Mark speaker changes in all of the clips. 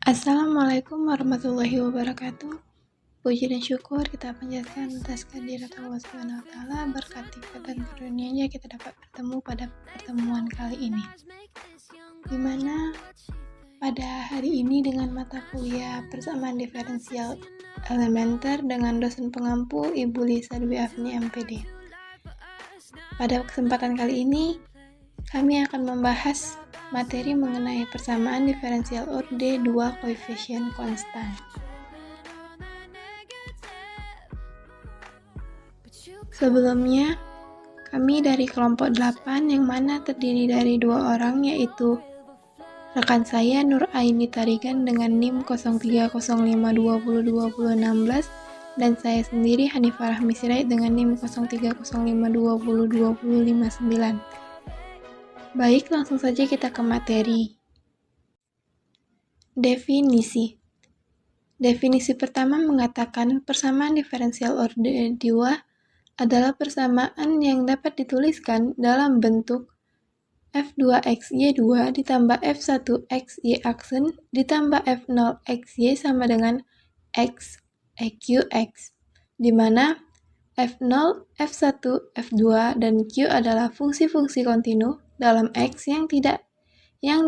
Speaker 1: Assalamualaikum warahmatullahi wabarakatuh. Puji dan syukur kita panjatkan atas kehadirat Allah SWT. Berkat nikmat dan karunia-Nya kita dapat bertemu pada pertemuan kali ini, dimana pada hari ini dengan mata kuliah persamaan diferensial elementer dengan dosen pengampu Ibu Lisa Dwi Afni MPD. Pada kesempatan kali ini kami akan membahas materi mengenai persamaan diferensial orde 2 koefisien konstan. Sebelumnya, kami dari kelompok 8 yang mana terdiri dari 2 orang, yaitu rekan saya Nur Aini Tarigan dengan NIM 0305202016 dan saya sendiri Hanifah Rahmi Sirait dengan NIM 0305202059. Baik, langsung saja kita ke materi. Definisi. Definisi pertama mengatakan persamaan diferensial orde 2 adalah persamaan yang dapat dituliskan dalam bentuk F2xy2 ditambah F1xy aksen ditambah F0xy sama dengan x EQX, di mana F0, F1, F2, dan Q adalah fungsi-fungsi kontinu dalam X yang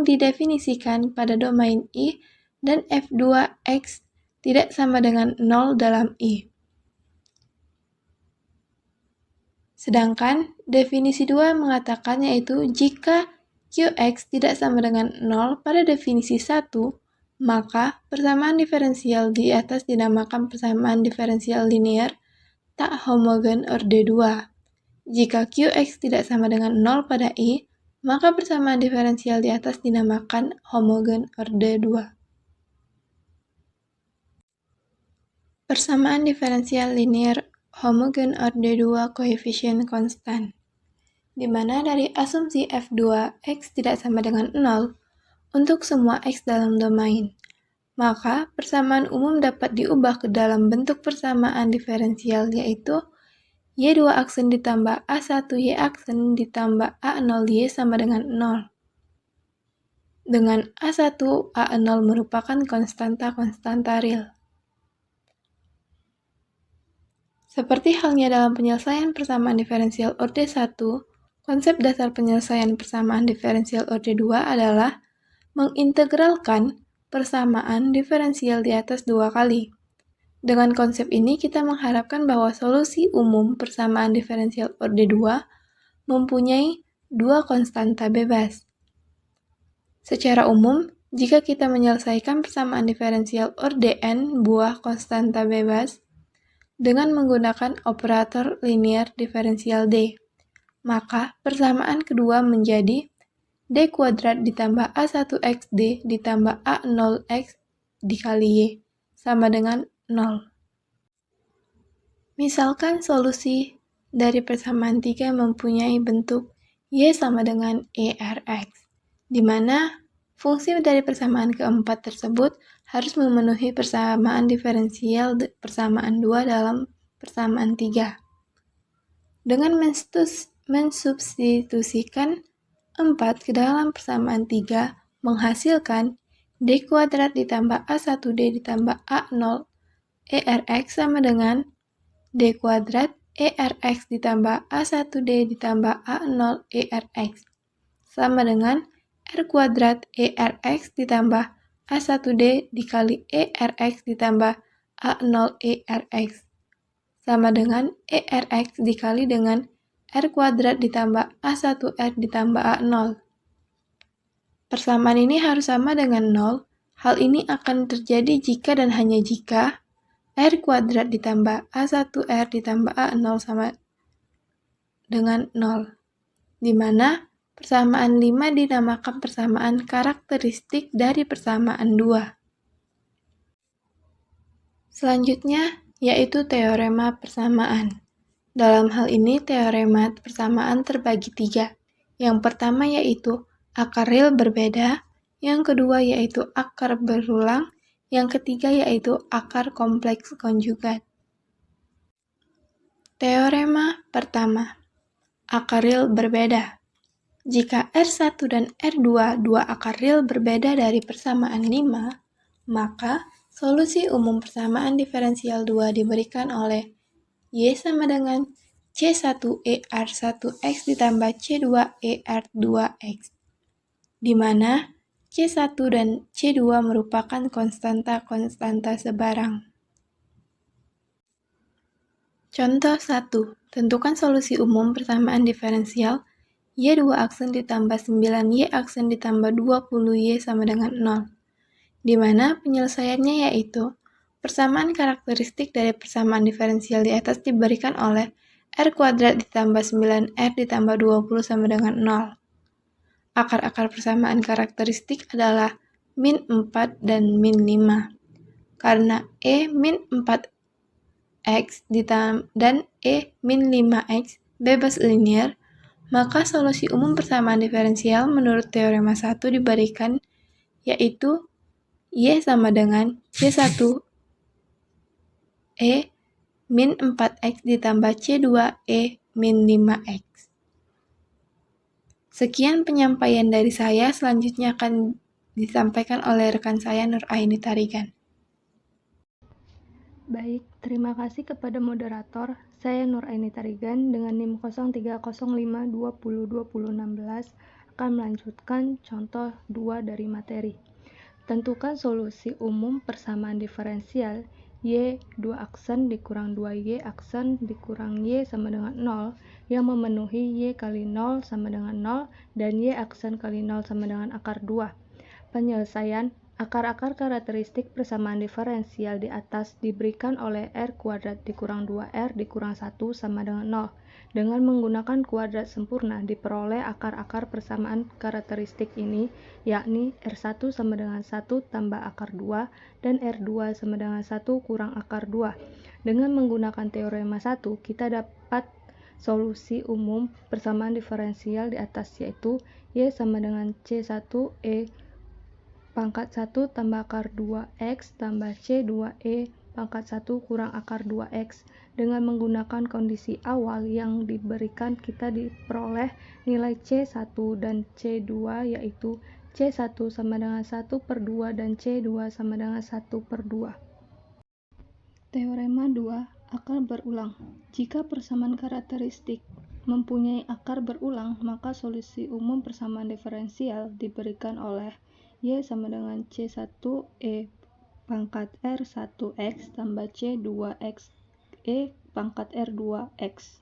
Speaker 1: didefinisikan pada domain I, dan F2X tidak sama dengan 0 dalam I. Sedangkan definisi 2 mengatakan yaitu jika Qx tidak sama dengan 0 pada definisi 1, maka persamaan diferensial di atas dinamakan persamaan diferensial linear tak homogen orde 2. Jika Qx tidak sama dengan 0 pada I, maka persamaan diferensial di atas dinamakan homogen orde 2. Persamaan diferensial linear homogen orde 2 koefisien konstan, di mana dari asumsi F2x tidak sama dengan 0 untuk semua x dalam domain, maka persamaan umum dapat diubah ke dalam bentuk persamaan diferensial, yaitu Y2 aksen ditambah A1Y aksen ditambah A0Y sama dengan 0. Dengan A1, A0 merupakan konstanta real. Seperti halnya dalam penyelesaian persamaan diferensial orde 1, konsep dasar penyelesaian persamaan diferensial orde 2 adalah mengintegralkan persamaan diferensial di atas 2 kali. Dengan konsep ini, kita mengharapkan bahwa solusi umum persamaan diferensial orde 2 mempunyai 2 konstanta bebas. Secara umum, jika kita menyelesaikan persamaan diferensial orde n buah konstanta bebas dengan menggunakan operator linear diferensial D, maka persamaan kedua menjadi D kuadrat ditambah A1xD ditambah A0x dikali Y sama dengan 0. Misalkan solusi dari persamaan 3 mempunyai bentuk Y sama dengan ERX, di mana fungsi dari persamaan keempat tersebut harus memenuhi persamaan diferensial persamaan 2 dalam persamaan 3. Dengan mensubstitusikan 4 ke dalam persamaan 3 menghasilkan D kuadrat ditambah A1D ditambah A0 ERX sama dengan D kuadrat ERX ditambah A1D ditambah A0 ERX sama dengan R kuadrat ERX ditambah A1D dikali ERX ditambah A0 ERX sama dengan ERX dikali dengan R kuadrat ditambah A1R ditambah A0. Persamaan ini harus sama dengan 0. Hal ini akan terjadi jika dan hanya jika R kuadrat ditambah A1R ditambah A0 sama dengan 0, di mana persamaan 5 dinamakan persamaan karakteristik dari persamaan 2. Selanjutnya, yaitu teorema persamaan. Dalam hal ini, teorema persamaan terbagi 3. Yang pertama yaitu akar real berbeda, yang kedua yaitu akar berulang, yang ketiga yaitu akar kompleks konjugat. Teorema pertama, akar real berbeda. Jika R1 dan R2 dua akar real berbeda dari persamaan 5, Maka, solusi umum persamaan diferensial 2 diberikan oleh Y sama dengan C1ER1X ditambah C2ER2X, di mana C1 dan C2 merupakan konstanta-konstanta sebarang. Contoh 1. Tentukan solusi umum persamaan diferensial Y2 aksen ditambah 9Y aksen ditambah 20Y sama dengan 0, di mana penyelesaiannya yaitu persamaan karakteristik dari persamaan diferensial di atas diberikan oleh R kuadrat ditambah 9R ditambah 20 sama dengan 0. Akar-akar persamaan karakteristik adalah min 4 dan min 5. Karena E min 4X dan E min 5X bebas linear, maka solusi umum persamaan diferensial menurut teorema 1 diberikan yaitu Y sama dengan C1E min 4X ditambah C2E min 5X. Sekian penyampaian dari saya, selanjutnya akan disampaikan oleh rekan saya Nur Aini Tarigan.
Speaker 2: Baik, terima kasih kepada moderator. Saya Nur Aini Tarigan dengan NIM 0305202016 akan melanjutkan contoh 2 dari materi. Tentukan solusi umum persamaan diferensial Y 2 aksen dikurang 2Y aksen dikurang Y sama dengan 0 yang memenuhi Y kali 0 sama dengan 0 dan Y aksen kali 0 sama dengan akar 2. Penyelesaian akar-akar karakteristik persamaan diferensial di atas diberikan oleh R kuadrat dikurang 2R dikurang 1 sama dengan 0. Dengan menggunakan kuadrat sempurna diperoleh akar-akar persamaan karakteristik ini, yakni R1 sama dengan 1 tambah akar 2 dan R2 sama dengan 1 kurang akar 2. Dengan menggunakan teorema 1, kita dapat solusi umum persamaan diferensial di atas, yaitu Y sama dengan C1E pangkat 1 tambah akar 2X tambah C2E pangkat 1 kurang akar 2X. Dengan menggunakan kondisi awal yang diberikan, kita diperoleh nilai C1 dan C2 yaitu C1 sama dengan 1/2 dan C2 sama dengan 1/2. Teorema 2, akar berulang. Jika persamaan karakteristik mempunyai akar berulang, maka solusi umum persamaan diferensial diberikan oleh Y sama dengan C1E pangkat R1X tambah C2X E pangkat R2X.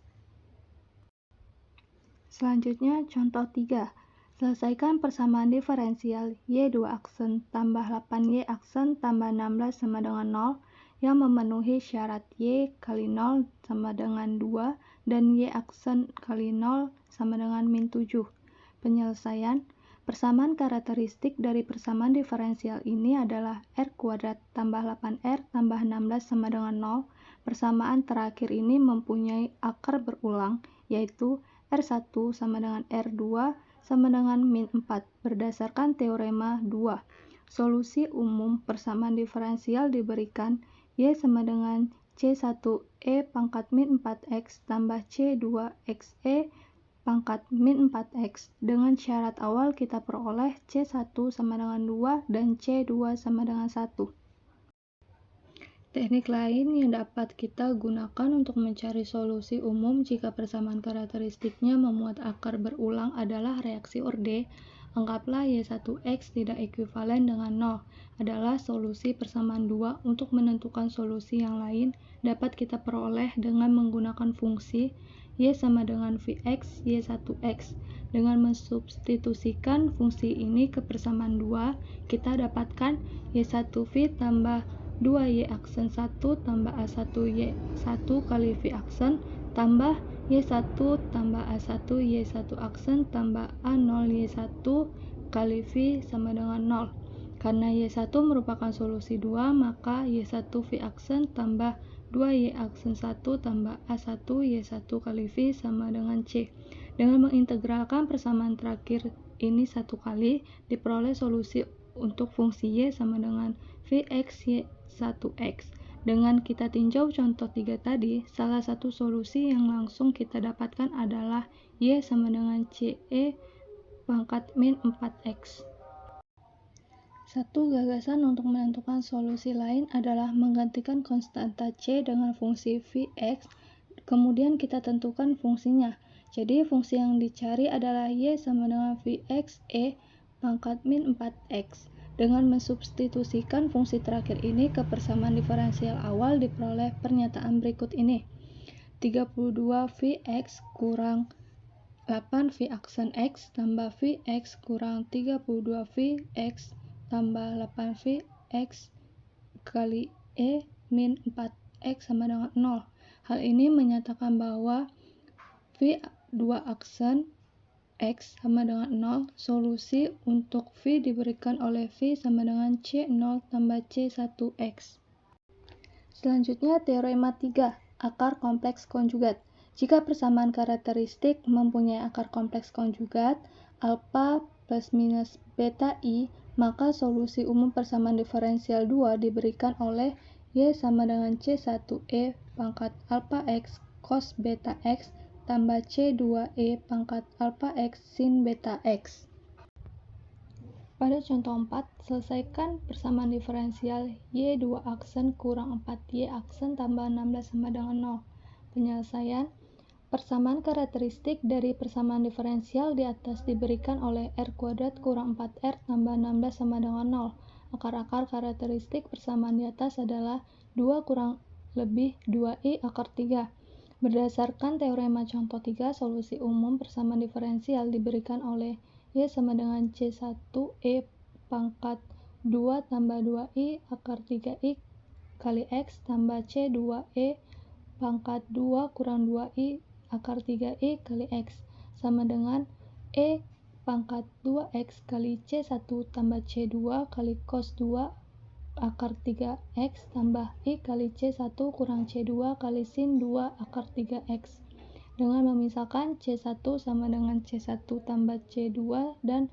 Speaker 2: Selanjutnya contoh 3. Selesaikan persamaan diferensial Y2 aksen tambah 8Y aksen tambah 16 sama dengan 0 yang memenuhi syarat Y kali 0 sama dengan 2 dan Y aksen kali 0 sama dengan min 7. Penyelesaian persamaan karakteristik dari persamaan diferensial ini adalah R kuadrat tambah 8R tambah 16 sama dengan 0. Persamaan terakhir ini mempunyai akar berulang, yaitu R1 sama dengan R2 sama dengan min 4 berdasarkan teorema 2. Solusi umum persamaan diferensial diberikan Y sama dengan C1E pangkat min 4X tambah C2XE pangkat min 4X. Dengan syarat awal kita peroleh C1 sama dengan 2 dan C2 sama dengan 1. Teknik lain yang dapat kita gunakan untuk mencari solusi umum jika persamaan karakteristiknya memuat akar berulang adalah reaksi Orde. Anggaplah Y1X tidak ekuivalen dengan 0 adalah solusi persamaan 2. Untuk menentukan solusi yang lain dapat kita peroleh dengan menggunakan fungsi Y sama dengan Vx Y1X. Dengan mensubstitusikan fungsi ini ke persamaan 2, kita dapatkan Y1V tambah 2Y aksen 1 tambah A1Y1 kali V aksen tambah Y1 tambah A1 Y1 aksen tambah A0 Y1 kali V sama dengan 0. Karena Y1 merupakan solusi 2, maka Y1 V aksen tambah 2Y aksen 1 tambah A1 Y1 kali V sama dengan C. Dengan mengintegralkan persamaan terakhir ini satu kali, diperoleh solusi untuk fungsi Y sama dengan Vx Y1X. Dengan kita tinjau contoh 3 tadi, salah satu solusi yang langsung kita dapatkan adalah Y sama dengan CE pangkat min 4X. Satu gagasan untuk menentukan solusi lain adalah menggantikan konstanta C dengan fungsi Vx, kemudian kita tentukan fungsinya. Jadi fungsi yang dicari adalah Y sama dengan Vx E pangkat min 4x. Dengan mensubstitusikan fungsi terakhir ini ke persamaan diferensial awal diperoleh pernyataan berikut ini. 32 Vx kurang 8 V aksen X tambah Vx kurang 32 Vx tambah 8 Vx kali E min 4x sama dengan 0. Hal ini menyatakan bahwa V2 aksen X sama dengan 0, solusi untuk V diberikan oleh V sama dengan C0 tambah C1X. Selanjutnya teorema 3, akar kompleks konjugat. Jika persamaan karakteristik mempunyai akar kompleks konjugat, alfa plus minus beta I, maka solusi umum persamaan diferensial 2 diberikan oleh Y sama dengan C1E pangkat alpha X cos beta X tambah C2E pangkat alpha X sin beta X. Pada contoh 4, selesaikan persamaan diferensial Y2 aksen kurang 4Y aksen tambah 16 sama dengan 0. Penyelesaian persamaan karakteristik dari persamaan diferensial di atas diberikan oleh R kuadrat kurang 4R tambah 16 sama dengan 0. Akar-akar karakteristik persamaan di atas adalah 2 kurang lebih 2I akar 3. Berdasarkan teorema contoh 3, solusi umum persamaan diferensial diberikan oleh Y sama dengan C1E pangkat 2 tambah 2I akar 3I kali X tambah C2E pangkat 2 kurang 2I akar 3I kali X sama dengan E pangkat 2X kali C1 tambah C2 kali cos 2 akar 3X tambah I kali C1 kurang C2 kali sin 2 akar 3X. Dengan memisahkan C1 sama dengan C1 tambah C2 dan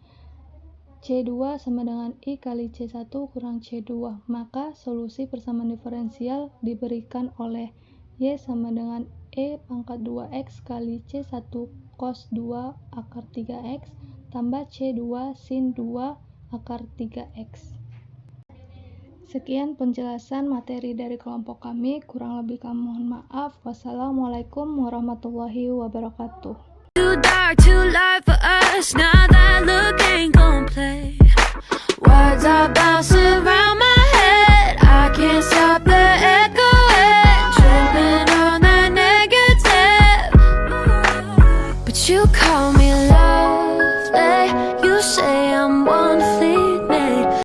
Speaker 2: C2 sama dengan I kali C1 kurang C2, maka solusi persamaan diferensial diberikan oleh Y sama dengan E pangkat 2X kali C1 cos 2 akar 3X tambah C2 sin 2 akar 3X. Sekian penjelasan materi dari kelompok kami, kurang lebih kami mohon maaf. Wassalamualaikum warahmatullahi wabarakatuh.
Speaker 3: Too dark, too light for us. Now that look ain't gon' play.